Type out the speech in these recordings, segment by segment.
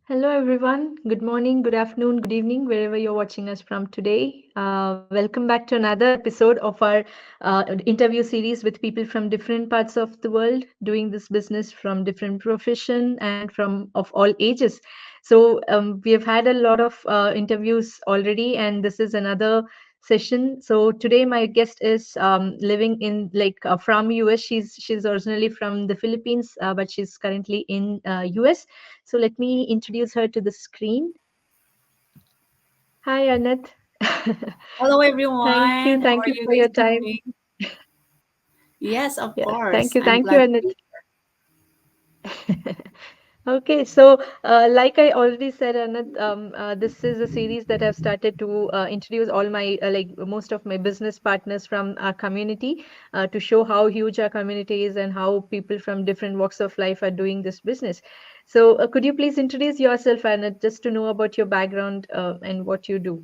Hello, everyone. Good morning, good afternoon, good evening, wherever you're watching us from today. Welcome back to another episode of our interview series with people from different parts of the world doing this business from different profession and from of all ages. So we have had a lot of interviews already, and this is another session. So today my guest is living in from US. She's originally from the Philippines, but she's currently in US. So let me introduce her to the screen. Hi, Aranneth. Hello, Thank you. everyone. How Thank are you you for guys your time. doing? Yes, of Yeah, course. I'm thank you, glad to Aranneth. be. Okay, so like I already said, Anand, this is a series that I've started to introduce all my most of my business partners from our community to show how huge our community is and how people from different walks of life are doing this business. So could you please introduce yourself, Anand, just to know about your background and what you do?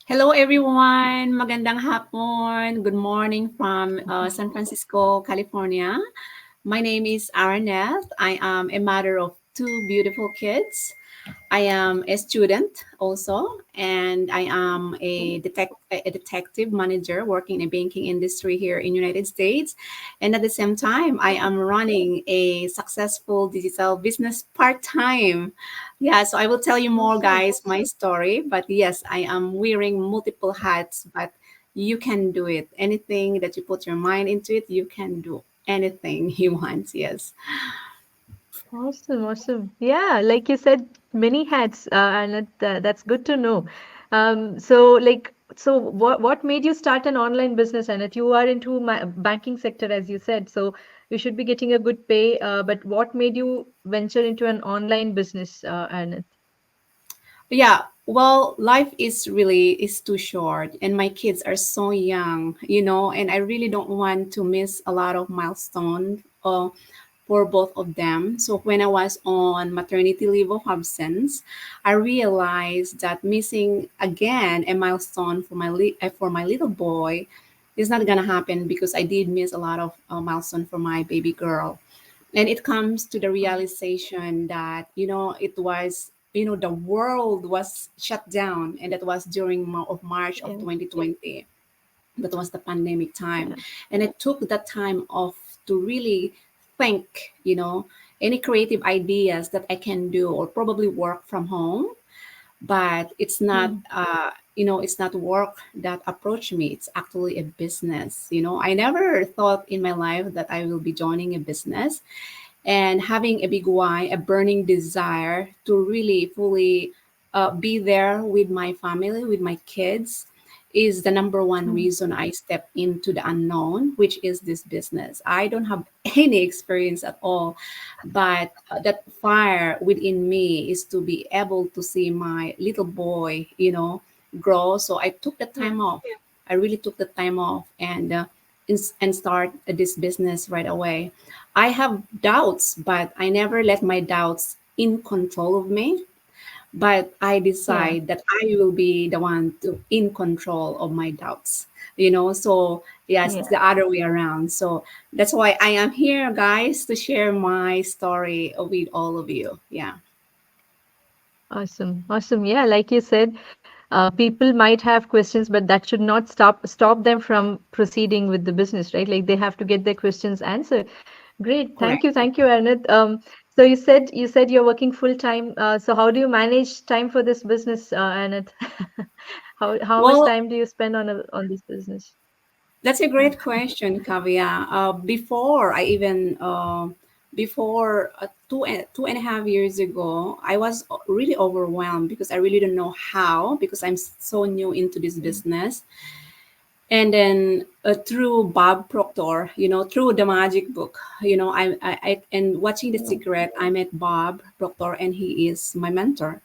Hello, everyone. Magandang hapon. Good morning from San Francisco, California. My name is Aranneth. I am a mother of two beautiful kids. I am a student also, and I am a detective manager working in the banking industry here in United States. And at the same time, I am running a successful digital business part time. Yeah, so I will tell you more, Awesome. guys, my story. But yes, I am wearing multiple hats, but you can do it. Anything that you put your mind into it, you can do anything you want. Yes. Awesome, awesome. Yeah, like you said, many hats, and that's good to know. So what made you start an online business, Annette? You are into my banking sector, as you said, so you should be getting a good pay. But what made you venture into an online business, Annette? Yeah, well, life is too short, and my kids are so young, and I really don't want to miss a lot of milestones for both of them. So when I was on maternity leave of absence, I realized that missing again a milestone for for my little boy is not gonna happen because I did miss a lot of milestone for my baby girl. And it comes to the realization that the world was shut down, and that was during March of Yeah, 2020. That was the pandemic time, yeah, and I took that time off to really think, any creative ideas that I can do, or probably work from home. But it's not mm, it's not work that approached me. It's actually a business. I never thought in my life that I will be joining a business, and having a big why, a burning desire to really fully be there with my family, with my kids, is the number one mm, reason I step into the unknown, which is this business. I don't have any experience at all, but that fire within me is to be able to see my little boy, grow. So I took the yeah. time off. I really took the time off, and start this business right away. I have doubts, but I never let my doubts in control of me. But I Yeah. decide that I will be the one to in control of my doubts. So yes, Yeah. it's the other way around. So that's why I am here, guys, to share my story with all of you. Yeah. Awesome. Awesome. Yeah, like you said, people might have questions, but that should not stop them from proceeding with the business, right? Like they have to get their questions answered. Great. Correct. Thank you, Arnath. So you said you're working full time. So how do you manage time for this business, Arnath? How much Well, time do you spend on this business? that's a Yeah. great question, Kavya. Before 2.5 years ago, I was really overwhelmed because I really don't know how, because I'm so new into this Mm, business. And then through Bob Proctor, through the magic book, and watching The yeah. Secret, I met Bob Proctor, and he is my mentor,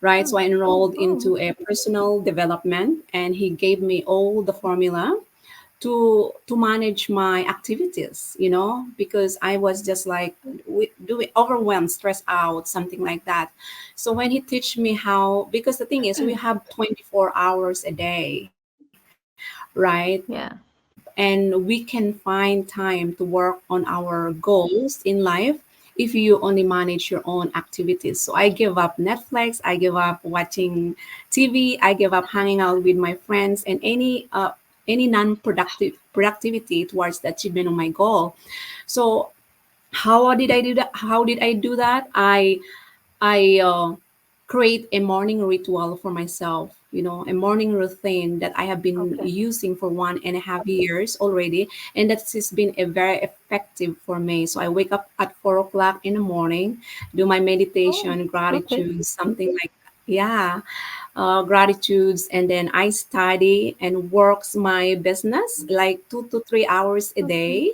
right? Oh, So I enrolled oh, into a personal development, and he gave me all the formula to manage my activities, because I was just like doing overwhelmed, stressed out, something like that. So when he teach me how, because the thing is, we have 24 hours a day, right? yeah. And we can find time to work on our goals in life if you only manage your own activities. So I give up Netflix, I give up watching TV, I give up hanging out with my friends, and any non-productive productivity towards the achievement of my goal. So how did I do that? How did I do that? I create a morning ritual for myself, a morning routine that I have been Okay. using for 1.5 years already. And that has been a very effective for me. So I wake up at 4 o'clock in the morning, do my Oh, meditation, okay. gratitude, something like, yeah, gratitudes, and then I study and works my business like 2 to 3 hours a Okay. day,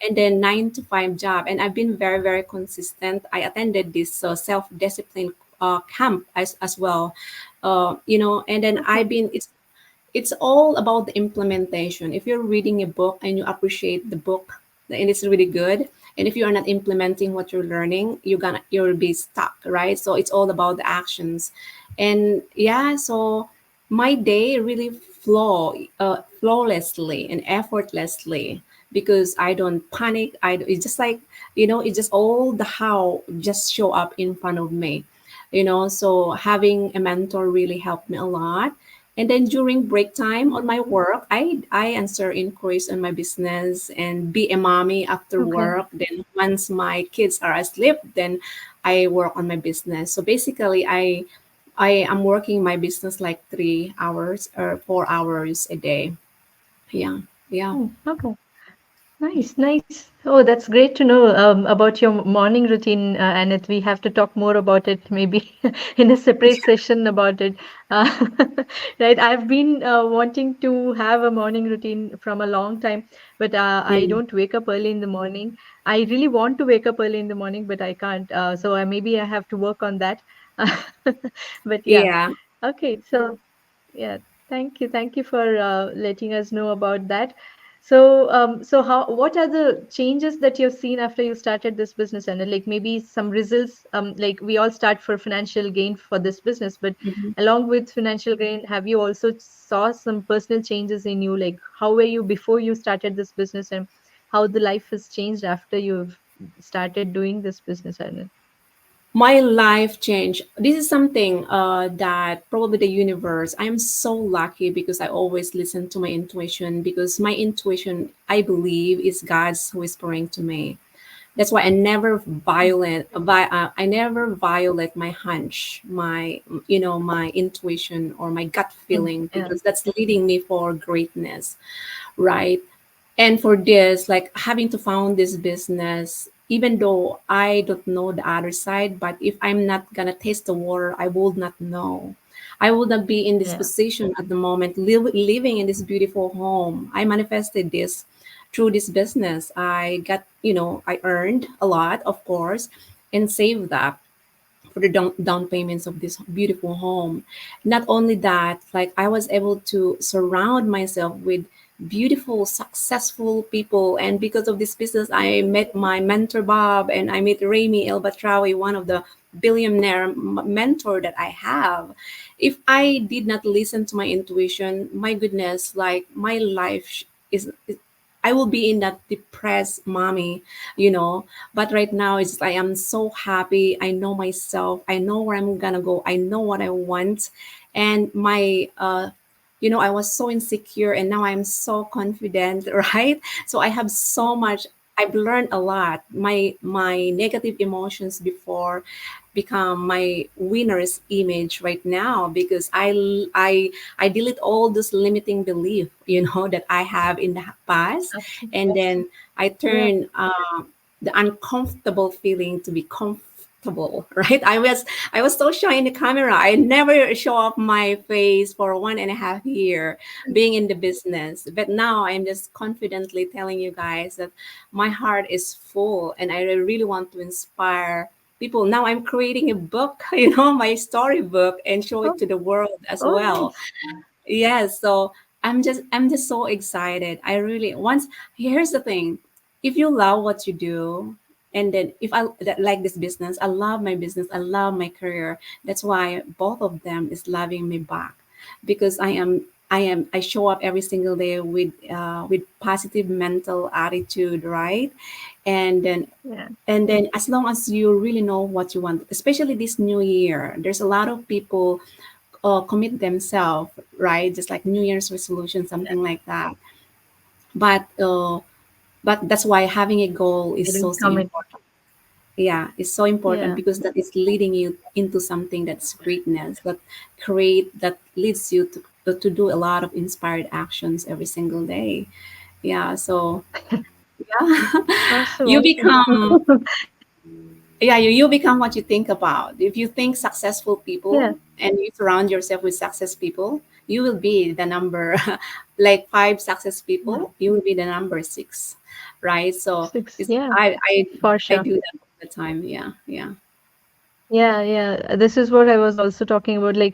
and then 9 to 5 job. And I've been very very consistent. I attended this self-discipline camp as well, and then Okay. it's all about the implementation. If you're reading a book and you appreciate the book and it's really good, and if you're not implementing what you're learning, you'll be stuck, right? So it's all about the actions. And yeah, so my day really flawlessly and effortlessly, because I don't panic. It's just like, it's just all the how just show up in front of me. So having a mentor really helped me a lot. And then during break time on my Mhm. work, I answer inquiries on my business and be a mommy after Okay. work. Then once my kids are asleep, then I work on my business. So basically, I am working my business like 3 hours or 4 hours a day. Yeah, yeah, Mm, okay. Nice, nice. Oh, that's great to know about your morning routine, and we have to talk more about it maybe in a separate session about it. Uh, right, I've been wanting to have a morning routine from a long time, but I mm, don't wake up early in the morning. I really want to wake up early in the morning, but I can't. So maybe I have to work on that. But yeah, yeah. okay. So yeah, thank you for letting us know about that. So, what are the changes that you've seen after you started this business, and like maybe some results? Like we all start for financial gain for this business, but Mhm. along with financial gain, have you also saw some personal changes in you? Like how were you before you started this business, and how the life has changed after you've started doing this business, Arnath? My life changed. This is something that probably the universe. I am so lucky because I always listen to my intuition, because my intuition, I believe, is God's whispering to me. That's why I never violate my hunch, my intuition or my gut feeling, Yeah. because that's leading me for greatness, right? And for this, like having to found this business, even though I don't know the other side, but if I'm not gonna taste the water, I would not know. I would not be in this Yeah. position at the moment, living in this beautiful home. I manifested this through this business. I earned a lot, of course, and saved that for the down payments of this beautiful home. Not only that, like I was able to surround myself with beautiful, successful people. And because of this business, I met my mentor Bob, and I met Rami El Batrawi, one of the billionaire mentor that I have. If I did not listen to my intuition, my goodness, like my life is I will be in that depressed mommy, but right now it's I am so happy. I know myself. I know where I'm gonna go. I know what I want. And I was so insecure, and now I'm so confident, right? So I have so much. I've learned a lot. My negative emotions before become my winner's image right now, because I delete all those limiting belief, that I have in the past. And then I Yeah. turn the uncomfortable feeling to be comfortable, right? I was so shy in the camera. I never show up my face for 1.5 year being in the business. But now I'm just confidently telling you guys that my heart is full, and I really want to inspire people. Now I'm creating a book, my storybook, and show it Oh, to the world as oh, well. nice. Yes, so I'm just so excited. I really once Here's the thing. If you love what you do, and then if like this business, I love my business, I love my career. That's why both of them is loving me back, because I am I show up every single day with positive mental attitude, right? And then Yeah. as long as you really know what you want, especially this new year, there's a lot of people commit themselves, right? Just like New Year's resolution, something like that. But that's why having a goal is Getting so committed. important. Yeah, it's so important Yeah. because that is leading you into something that's greatness, that leads you to do a lot of inspired actions every single day. Yeah, so yeah, Awesome. you Awesome. become you become what you think about. If you think successful Yeah. people and you surround yourself with success people, you will be the number like five success Yeah. people, you will be the number six, right? So Six. it's Yeah. For I sure. do that all the time. Yeah, yeah. Yeah, yeah. This is what I was also talking about. Like,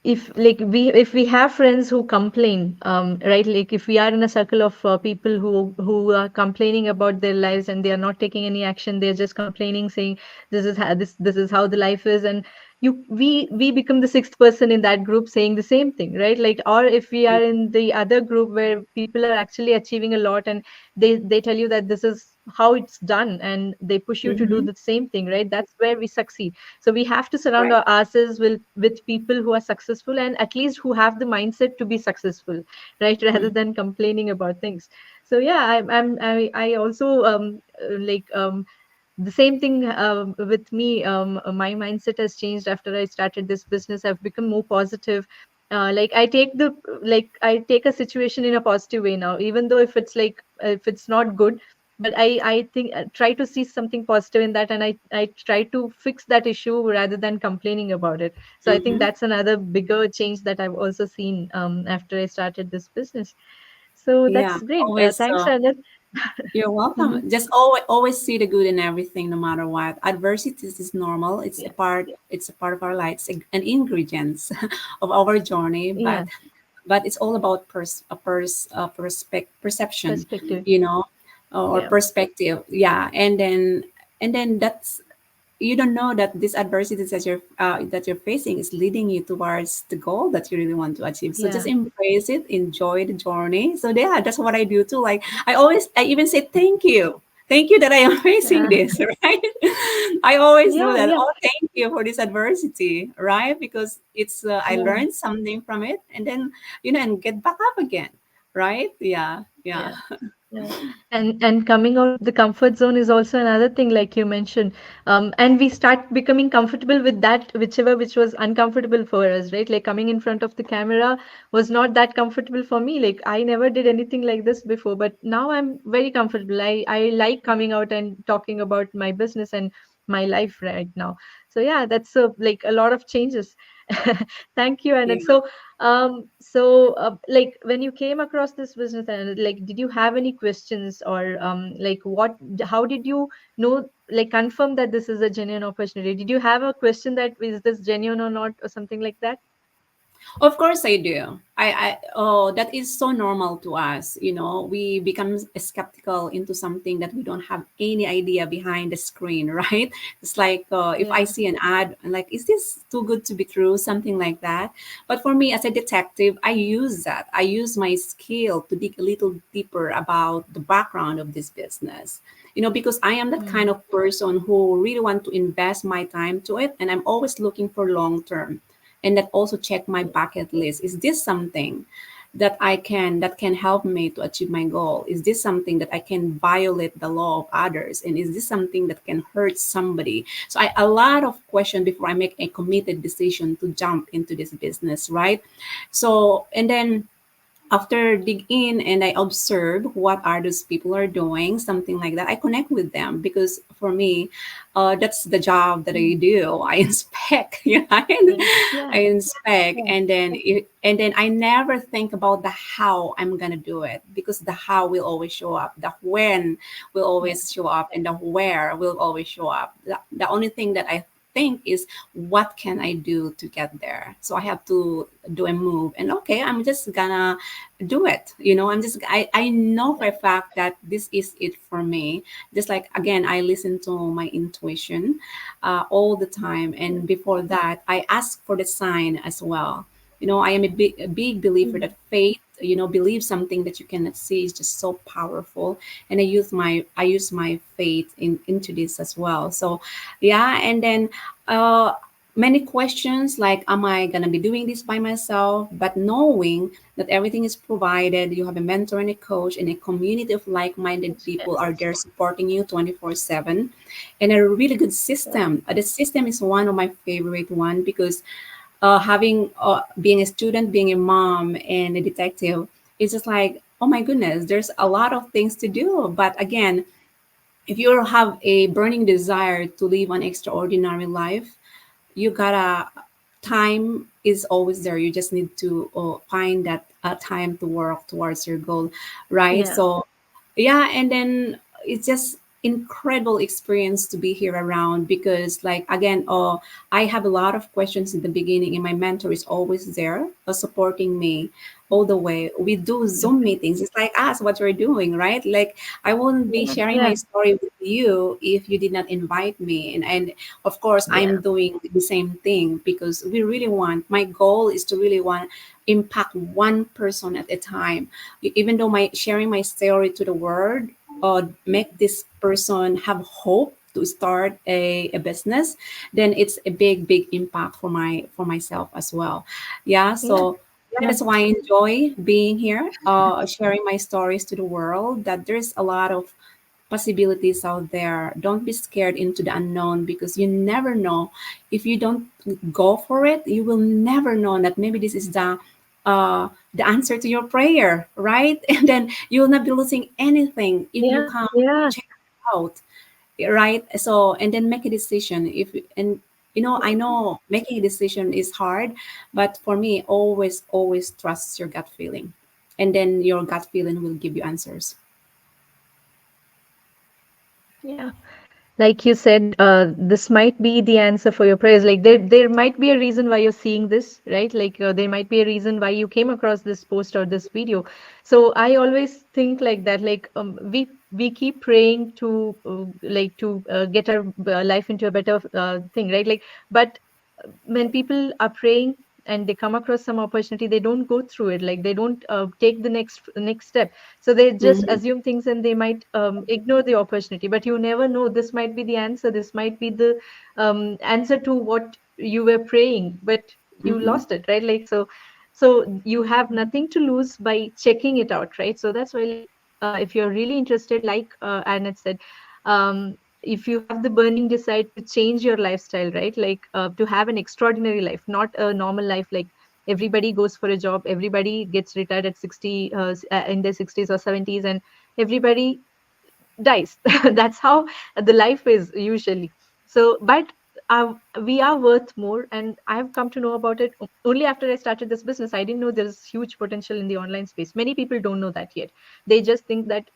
if like we have friends who complain, right? Like if we are in a circle of people who are complaining about their lives and they are not taking any action, they're just complaining, saying this is how the life is, and we become the sixth person in that group saying the same thing, right? Like, or if we are in the other group where people are actually achieving a lot and they tell you that this is how it's done and they push you to do Mm-hmm. the same thing, right? That's where we succeed. So we have to surround Right. ourselves with people who are successful and at least who have the mindset to be successful, right? Rather Mm-hmm. than complaining about things. So yeah, I also the same thing with me. My mindset has changed after I started this business. I've become more positive. Like I take a situation in a positive way now, even though if it's like if it's not good, but I think try to see something positive in that, and I try to fix that issue rather than complaining about it. So I think Mm-hmm. that's another bigger change that I've also seen after I started this business. So Yeah. that's great. Always. Thanks, Arnett. You're Hmm. welcome. Just always see the good in everything, no matter what. Adversities is normal. It's a Yeah, part. It's a part of our lives, an ingredients of our journey. yeah, But it's all about perception, perspective. you know, or Yeah, perspective. Yeah, and then that's you don't know that these adversities that you're facing is leading you towards the goal that you really want to achieve. So just yeah, embrace it, enjoy the journey. So yeah, that's what I do too. Like I even say thank you that I am facing yeah, this, right? I always do yeah, that. yeah, Oh, thank you for this adversity, right? Because it's I yeah, learned something from it, and then and get back up again, right? Yeah, yeah, yeah. Yeah. And coming out of the comfort zone is also another thing, like you mentioned. And we start becoming comfortable with that, which was uncomfortable for us, right? Like coming in front of the camera was not that comfortable for me. Like I never did anything like this before, but now I'm very comfortable. I like coming out and talking about my business and my life right now. So yeah, that's like a lot of changes. Thank you, yeah. Annette. Like when you came across this business, and like, did you have any questions or like how did you know, like, confirm that this is a genuine opportunity? Did you have a question that is this genuine or not, or something like that? Of course I do. That is so normal to us. We become skeptical into something that we don't have any idea behind the screen, right? It's like if I Yeah. see an ad, I'm like, is this too good to be true? Something like that. But for me, as a detective, I use that. I use my skill to dig a little deeper about the background of this business. Because I am that kind Mm. of person who really want to invest my time to it, and I'm always looking for long term, and that also check my bucket list. Is this something that can help me to achieve my goal? Is this something that I can violate the law of others? And is this something that can hurt somebody? So a lot of questions before I make a committed decision to jump into this business, right? So and then after dig in and I observe what are those people are doing, something like that, I connect with them because for me, that's the job that I Mm. do. I inspect, yeah, Yeah. Yeah. I inspect, Yeah. and then I never think about the how I'm gonna do it because the how will always show up, the when will Yeah. always show up, and the where will always show up. The only thing that I think is what can I do to get there? So I have to do a move, and okay, I'm just gonna do it. I know for Yeah. a fact that this is it for me. Just like again, I listen to my intuition all the time, Yeah. and before that I ask for the sign as well. I am a big believer that faith, believe something that you cannot see is just so powerful. And I use my faith into this as well. So yeah, and then uh many questions like, am I gonna be doing this by myself? But knowing that everything is provided, you have a mentor and a coach and a community of like-minded people Yes. are there supporting you 24/7, and a really good Yeah. system. The system is one of my favorite one because having being a student, being a mom, and a detective, it's just like, oh my goodness, there's a lot of things to do. But again, if you have a burning desire to live an extraordinary life, you gotta time is always there. You just need to find that time to work towards your goal, right? Yeah. So yeah, and then it's just incredible experience to be here around because like again, I have a lot of questions in the beginning and my mentor is always there supporting me all the way. We do Zoom meetings. It's like us what we're doing, right? Like I wouldn't be Yeah. sharing my Yeah. story with you if you did not invite me. And of course I'm Yeah. doing the same thing because we really want, my goal is to really want impact one person at a time. Even though my sharing my story to the world make this person have hope to start a business, then it's a big impact for myself as well. Yeah, Yeah. so yeah, Yeah. that's why I enjoy being here, sharing my stories to the world, that there's a lot of possibilities out there. Don't be scared into the unknown because you never know. If you don't go for it, you will never know that maybe this is the answer to your prayer, right? And then you will not be losing anything if you Yeah. can Yeah. check it out, right? So and then make a decision. If and I know making a decision is hard, but for me, always trust your gut feeling, and then your gut feeling will give you answers. Yeah. Like you said, this might be the answer for your prayers. Like there might be a reason why you're seeing this, right? Like there might be a reason why you came across this post or this video. So I always think like that. Like we keep praying to get our life into a better thing, right? Like, but when people are praying and they come across some opportunity, they don't go through it. Like they don't take the next step, so they just Mm-hmm. assume things and they might ignore the opportunity. But you never know, this might be the answer, this might be the answer to what you were praying, but you Mm-hmm. lost it, right? Like so you have nothing to lose by checking it out, right? So that's why, like, if you're really interested, like Arnett said, if you have the burning desire to change your lifestyle, right? Like to have an extraordinary life, not a normal life. Like everybody goes for a job, everybody gets retired at 60, in their 60s or 70s, and everybody dies. That's how the life is usually. So but we are worth more, and I've come to know about it only after I started this business. I didn't know there's huge potential in the online space. Many people don't know that yet. They just think that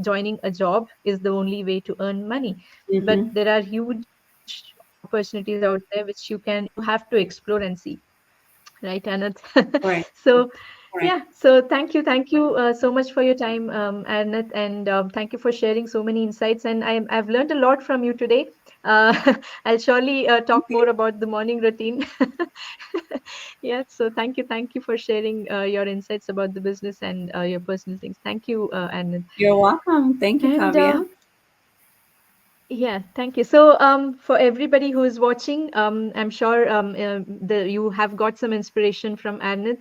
joining a job is the only way to earn money, but Mm-hmm. there are huge opportunities out there which you have to explore and see, right, Anand? Correct. So Correct. yeah, so thank you so much for your time, Arnath, and thank you for sharing so many insights. And I've learned a lot from you today. I'll surely Thank talk you. more about the morning routine. Yeah, so thank you for sharing your insights about the business and your personal things. Thank you, Arnath. You're welcome. Thank you, And Kavya. yeah, thank you. So, for everybody who is watching, I'm sure you have got some inspiration from Arnett.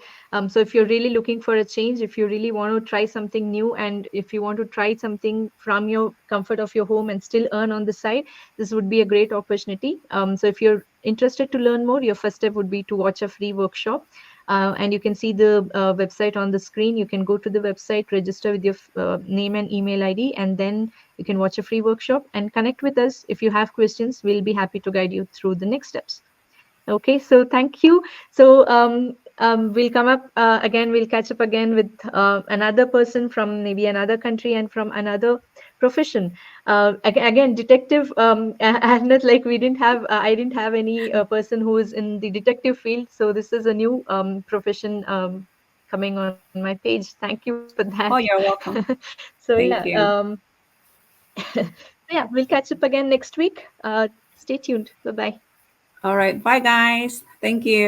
So, if you're really looking for a change, if you really want to try something new, and if you want to try something from your comfort of your home and still earn on the side, this would be a great opportunity. So, if you're interested to learn more, your first step would be to watch a free workshop. And you can see the website on the screen. You can go to the website, register with your name and email ID, and then you can watch a free workshop and connect with us. If you have questions, we'll be happy to guide you through the next steps. Okay, so thank you. So we'll come up again, we'll catch up again with another person from maybe another country and from another profession. Again, detective, Arnath, like I didn't have any person who is in the detective field. So this is a new profession coming on my page. Thank you so much for that. Oh, you're welcome. So yeah, Thank you. yeah, we'll catch up again next week. Stay tuned. Bye bye. All right. Bye, guys. Thank you.